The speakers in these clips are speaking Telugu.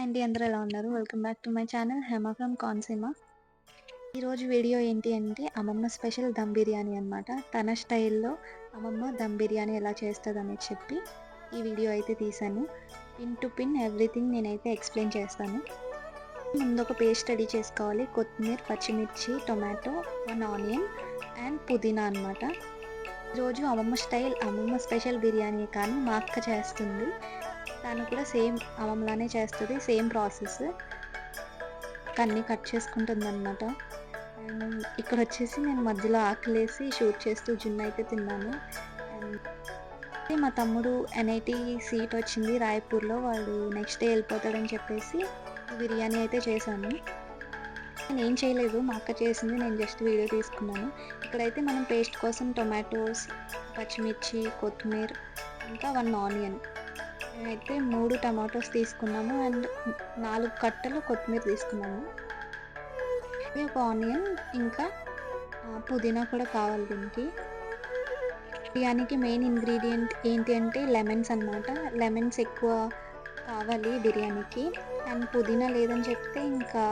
అండి, అందరూ ఎలా ఉన్నారు? Welcome back to my channel Hema from Konaseema. ఈరోజు వీడియో ఏంటి అంటే అమ్మమ్మ స్పెషల్ దమ్ బిర్యానీ అనమాట. తన స్టైల్‌లో అమ్మమ్మ దమ్ బిర్యానీ ఎలా చేస్తదని చెప్పి ఈ వీడియో అయితే తీశాను. పిన్ టు పిన్ ఎవ్రీథింగ్ నేనైతే ఎక్స్‌ప్లెయిన్ చేస్తాను. ముందు ఒక పేస్ట్ రెడీ చేసుకోవాలి. కొత్తిమీర, పచ్చిమిర్చి, టొమాటో, 1 ఆనియన్ అండ్ పుదీనా అనమాట. ఈరోజు అమ్మమ్మ స్పెషల్ బిర్యానీ కానీ మా అక్క చేస్తుంది. తను కూడా సేమ్ అమ్మమ్మలానే చేస్తది. Same process. అన్నీ కట్ చేసుకుంటుందనమాట. అండ్ ఇక్కడొచ్చేసి నేను మధ్యలో ఆకలేసి షూట్ చేస్తూ జున్నయితే తిన్నాను. అండ్ మా తమ్ముడు ఎన్ఐటీ సీట్ వచ్చింది రాయ్‌పూర్‌లో. వాడు నెక్స్ట్ డే వెళ్ళిపోతాడని చెప్పేసి బిర్యానీ అయితే చేశాను. నేనేం చేయలేదు. మా అక్క చేసింది. నేను జస్ట్ వీడియో తీసుకున్నాను. ఇక్కడైతే మనం పేస్ట్ కోసం టొమాటోస్, పచ్చిమిర్చి, కొత్తిమీర ఇంకా 1 ఆనియన్, మేమైతే 3 టమాటోస్ తీసుకున్నాము అండ్ 4 కట్టలు కొత్తిమీర తీసుకున్నాము. ఒక ఆనియన్ ఇంకా పుదీనా కూడా కావాలి దీనికి. బిర్యానీకి మెయిన్ ఇంగ్రీడియంట్ ఏంటి అంటే లెమన్స్ అనమాట. లెమన్స్ ఎక్కువ కావాలి బిర్యానీకి. అండ్ పుదీనా లేదని చెప్తే ఇంకా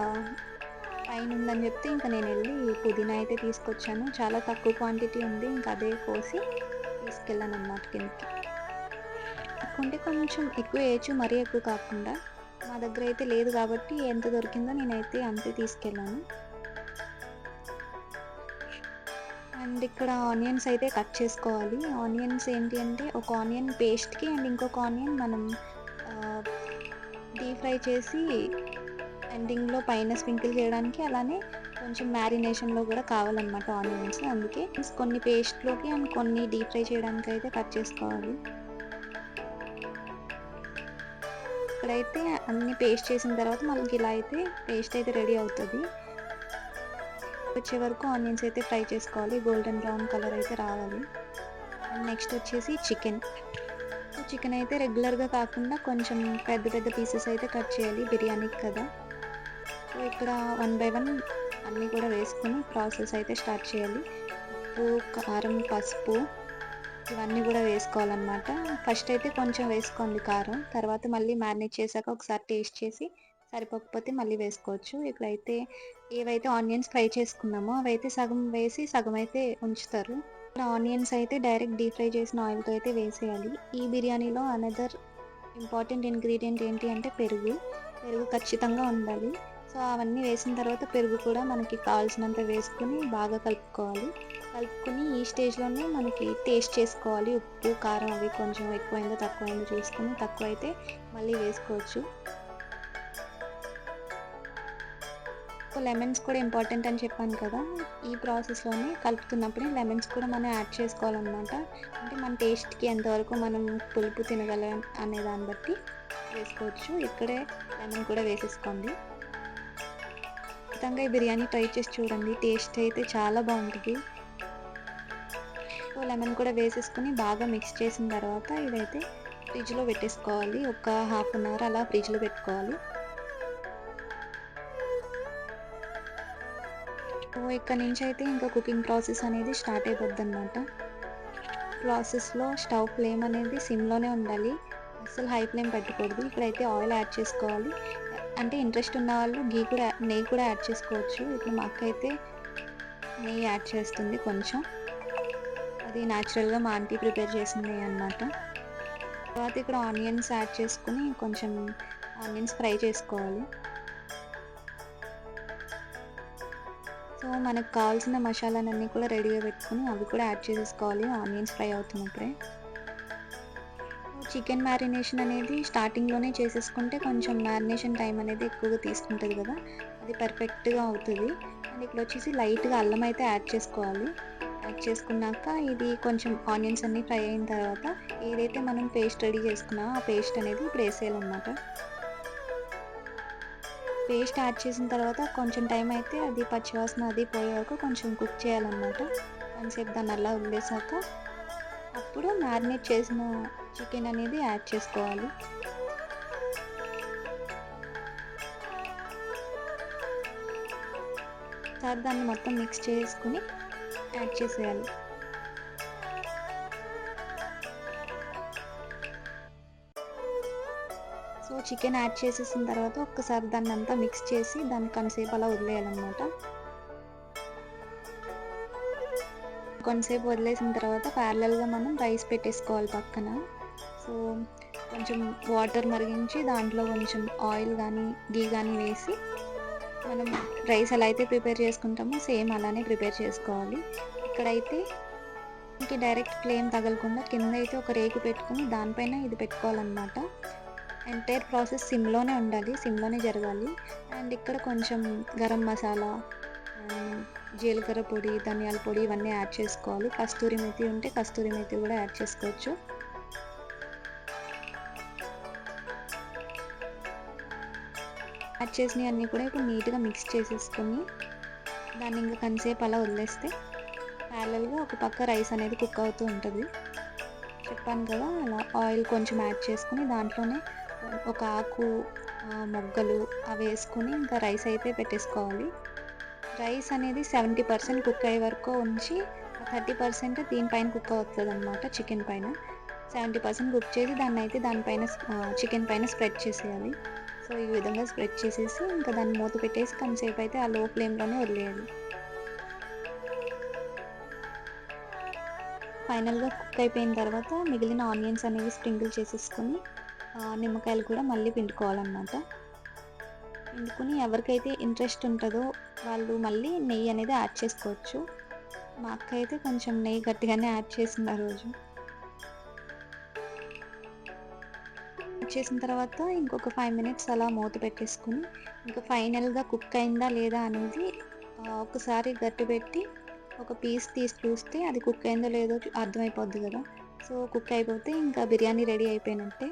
పైన ఉందని చెప్తే ఇంకా నేను వెళ్ళి పుదీనా అయితే తీసుకొచ్చాను. చాలా తక్కువ క్వాంటిటీ ఉంది. ఇంకా అదే కోసి తీసుకెళ్ళాను అనమాట కిందకి. కొంటే కొంచెం ఎక్కువ వేయచ్చు, మరీ ఎక్కువ కాకుండా. మా దగ్గర అయితే లేదు కాబట్టి ఎంత దొరికిందో నేనైతే అంతే తీసుకెళ్ళాను. అండ్ ఇక్కడ ఆనియన్స్ అయితే కట్ చేసుకోవాలి. ఆనియన్స్ ఏంటి అంటే ఒక ఆనియన్ పేస్ట్‌కి అండ్ ఇంకొక ఆనియన్ మనం డీప్ ఫ్రై చేసి ఎండింగ్‌లో పైన స్ప్రింకిల్ చేయడానికి, అలానే కొంచెం మ్యారినేషన్‌లో కూడా కావాలన్నమాట ఆనియన్స్. అందుకే కొన్ని పేస్ట్‌లోకి అండ్ కొన్ని డీప్ ఫ్రై చేయడానికి అయితే కట్ చేసుకోవాలి. ఇక్కడైతే అన్నీ పేస్ట్ చేసిన తర్వాత మనకి ఇలా అయితే పేస్ట్ అయితే రెడీ అవుతుంది. వచ్చే వరకు ఆనియన్స్ అయితే ఫ్రై చేసుకోవాలి. గోల్డెన్ బ్రౌన్ కలర్ అయితే రావాలి. అండ్ నెక్స్ట్ వచ్చేసి చికెన్ అయితే రెగ్యులర్గా కాకుండా కొంచెం పెద్ద పెద్ద పీసెస్ అయితే కట్ చేయాలి బిర్యానీకి కదా. సో ఇక్కడ 1 బై 1 అన్నీ కూడా వేసుకొని ప్రాసెస్ అయితే స్టార్ట్ చేయాలి. ఉప్పు, కారం, పసుపు ఇవన్నీ కూడా వేసుకోవాలన్నమాట. ఫస్ట్ అయితే కొంచెం వేసుకోండి కారం. తర్వాత మళ్ళీ మ్యారినేట్ చేశాక ఒకసారి టేస్ట్ చేసి సరిపోకపోతే మళ్ళీ వేసుకోవచ్చు. ఇక్కడైతే ఏవైతే ఆనియన్స్ ఫ్రై చేసుకున్నామో అవైతే సగం వేసి సగం అయితే ఉంచుతారు. ఇక్కడ ఆనియన్స్ అయితే డైరెక్ట్ డీప్ ఫ్రై చేసిన ఆయిల్తో అయితే వేసేయాలి. ఈ బిర్యానీలో అనదర్ ఇంపార్టెంట్ ఇంగ్రీడియంట్ ఏంటి అంటే పెరుగు ఖచ్చితంగా ఉండాలి. సో అవన్నీ వేసిన తర్వాత పెరుగు కూడా మనకి కావాల్సినంత వేసుకుని బాగా కలుపుకొని ఈ స్టేజ్‌లోనే మనకి టేస్ట్ చేసుకోవాలి. ఉప్పు, కారం అవి కొంచెం ఎక్కువైందో తక్కువైందో చూసుకొని, తక్కువైతే మళ్ళీ వేసుకోవచ్చు. లెమన్స్ కూడా ఇంపార్టెంట్ అని చెప్పాను కదా. ఈ ప్రాసెస్‌లోనే కలుపుతున్నప్పుడే లెమన్స్ కూడా మనం యాడ్ చేసుకోవాలన్నమాట. అంటే మన టేస్ట్‌కి ఎంతవరకు మనం పులుపు తినగలం అనే దాన్ని బట్టి వేసుకోవచ్చు. ఇక్కడే లెమన్ కూడా వేసేసుకోండి. ఖచ్చితంగా ఈ బిర్యానీ ట్రై చేసి చూడండి. టేస్ట్ అయితే చాలా బాగుంటుంది. లెమన్ కూడా వేసేసుకొని బాగా మిక్స్ చేసిన తర్వాత ఇదైతే ఫ్రిడ్జ్‌లో పెట్టేసుకోవాలి. ఒక హాఫ్ అన్ అవర్ అలా ఫ్రిడ్జ్‌లో పెట్టుకోవాలి. సో ఇక్కడ నుంచి అయితే ఇంకా కుకింగ్ ప్రాసెస్ అనేది స్టార్ట్ అయిపోద్దన్నమాట. ప్రాసెస్‌లో స్టవ్ ఫ్లేమ్ అనేది సిమ్‌లోనే ఉండాలి. అస్సలు హై ఫ్లేమ్ పెట్టకూడదు. ఇక్కడైతే ఆయిల్ యాడ్ చేసుకోవాలి. అంటే ఇంట్రెస్ట్ ఉన్న వాళ్ళు నెయ్యి కూడా యాడ్ చేసుకోవచ్చు. ఇప్పుడు మా అక్క అయితే నెయ్యి యాడ్ చేస్తుంది కొంచెం. అది న్యాచురల్‌గా మా ఆంటీ ప్రిపేర్ చేసిన నెయ్యి అన్నమాట. తర్వాత ఇక్కడ ఆనియన్స్ యాడ్ చేసుకొని కొంచెం ఆనియన్స్ ఫ్రై చేసుకోవాలి. సో మనకు కావాల్సిన మసాలాలన్నీ కూడా రెడీగా పెట్టుకొని అవి కూడా యాడ్ చేసేసుకోవాలి ఆనియన్స్ ఫ్రై అవుతున్నప్పుడే. చికెన్ మ్యారినేషన్ అనేది స్టార్టింగ్‌లోనే చేసేసుకుంటే కొంచెం మ్యారినేషన్ టైం అనేది ఎక్కువగా తీసుకుంటుంది కదా. అది పర్ఫెక్ట్‌గా అవుతుంది. అండ్ ఇక్కడ వచ్చేసి లైట్‌గా అల్లం అయితే యాడ్ చేసుకోవాలి. యాడ్ చేసుకున్నాక ఇది కొంచెం ఆనియన్స్ అన్నీ ఫ్రై అయిన తర్వాత ఏదైతే మనం పేస్ట్ రెడీ చేసుకున్నామో ఆ పేస్ట్ అనేది ఇప్పుడు వేసేయాలన్నమాట. పేస్ట్ యాడ్ చేసిన తర్వాత కొంచెం టైం అయితే అది పచ్చివాసన అది పోయే వరకు కొంచెం కుక్ చేయాలన్నమాట. కొంచెంసేపు దాన్ని అలా వదిలేసాక అప్పుడు మ్యారినేట్ చేసిన చికెన్ అనేది యాడ్ చేసుకోవాలి. ఒకసారి దాన్ని మొత్తం మిక్స్ చేసుకుని యాడ్ చేసేయాలి. సో చికెన్ యాడ్ చేసేసిన తర్వాత ఒక్కసారి దాన్ని అంతా మిక్స్ చేసి దాన్ని కొంతసేపు అలా వదిలేయాలన్నమాట. కొంతసేపు వదిలేసిన తర్వాత ప్యారలల్‌గా మనం రైస్ పెట్టేసుకోవాలి పక్కన. సో, కొంచెం వాటర్ మరిగించి దాంట్లో కొంచెం ఆయిల్ గానీ, ఘీ గానీ వేసి మనం రైస్ ఎలా అయితే ప్రిపేర్ చేసుకుంటామో సేమ్ అలానే ప్రిపేర్ చేసుకోవాలి. ఇక్కడైతే డైరెక్ట్ ఫ్లేమ్ తగలకుండా కిందైతే ఒక రేకు పెట్టుకొని దానిపైన ఇది పెట్టుకోవాలన్నమాట. ఎంటైర్ ప్రాసెస్ సిమ్‌లోనే ఉండాలి. సిమ్‌లోనే జరగాలి. అండ్ ఇక్కడ కొంచెం గరం మసాలా, జీలకర్ర పొడి, ధనియాల పొడి ఇవన్నీ యాడ్ చేసుకోవాలి. కస్తూరి మేతి ఉంటే కస్తూరి మేతి కూడా యాడ్ చేసుకోవచ్చు. యాడ్ చేసినవన్నీ కూడా ఇప్పుడు నీట్‌గా మిక్స్ చేసేసుకొని దాన్ని ఇంకా కొంతసేపు అలా వదిలేస్తే ప్యారలల్‌గా ఒక పక్క రైస్ అనేది కుక్ అవుతూ ఉంటది. చెప్పాను కదా! అలా ఆయిల్ కొంచెం యాడ్ చేసుకొని దాంట్లోనే ఒక ఆకు, మొగ్గలు అవేసుకొని ఇంకా రైస్ అయితే పెట్టేసుకోవాలి. రైస్ అనేది 70% కుక్ అయ్యే వరకు ఉంచి 30% దీనిపైన కుక్ అవుతదనమాట చికెన్ పైన. 70% కుక్ చేసి దాన్నైతే దానిపైన చికెన్ పైన స్ప్రెడ్ చేసేయాలి. సో, ఈ విధంగా స్ప్రెడ్ చేసేసి ఇంకా దాన్ని మూత పెట్టేసి కొంతసేపయితే ఆ లో ఫ్లేమ్‌లోనే వదిలేయాలి. ఫైనల్‌గా కుక్ అయిపోయిన తర్వాత మిగిలిన ఆనియన్స్ అనేవి స్ప్రింకిల్ చేసేసుకొని నిమ్మకాయలు కూడా మళ్ళీ పిండుకోవాలనమాట. పిండుకొని ఎవరికైతే ఇంట్రెస్ట్ ఉంటదో వాళ్ళు మళ్ళీ నెయ్యి అనేది యాడ్ చేసుకోవచ్చు. మా అక్క అయితే కొంచెం నెయ్యి గట్టిగానే యాడ్ చేసింది ఆ రోజు. యాడ్ చేసిన తర్వాత ఇంకొక 5 మినిట్స్ అలా మూత పెట్టేసుకొని ఇంకా ఫైనల్‌గా కుక్ అయిందా లేదా అనేది ఒకసారి గరిటె పెట్టి ఒక పీస్ తీసి చూస్తే అది కుక్ అయిందో లేదో అర్థమైపోద్ది కదా! సో, కుక్ అయిపోతే ఇంకా బిర్యానీ రెడీ అయిపోయినట్టే.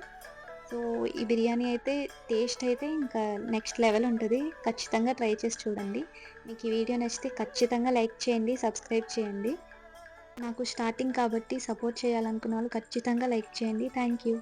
సో, ఈ బిర్యానీ అయితే టేస్ట్ అయితే ఇంకా నెక్స్ట్ లెవెల్ ఉంటది. ఖచ్చితంగా ట్రై చేసి చూడండి. మీకు ఈ వీడియో నచ్చితే ఖచ్చితంగా లైక్ చేయండి, సబ్స్క్రైబ్ చేయండి. నాకు స్టార్టింగ్ కాబట్టి సపోర్ట్ చేయాలనుకున్న వాళ్ళు ఖచ్చితంగా లైక్ చేయండి. Thank you.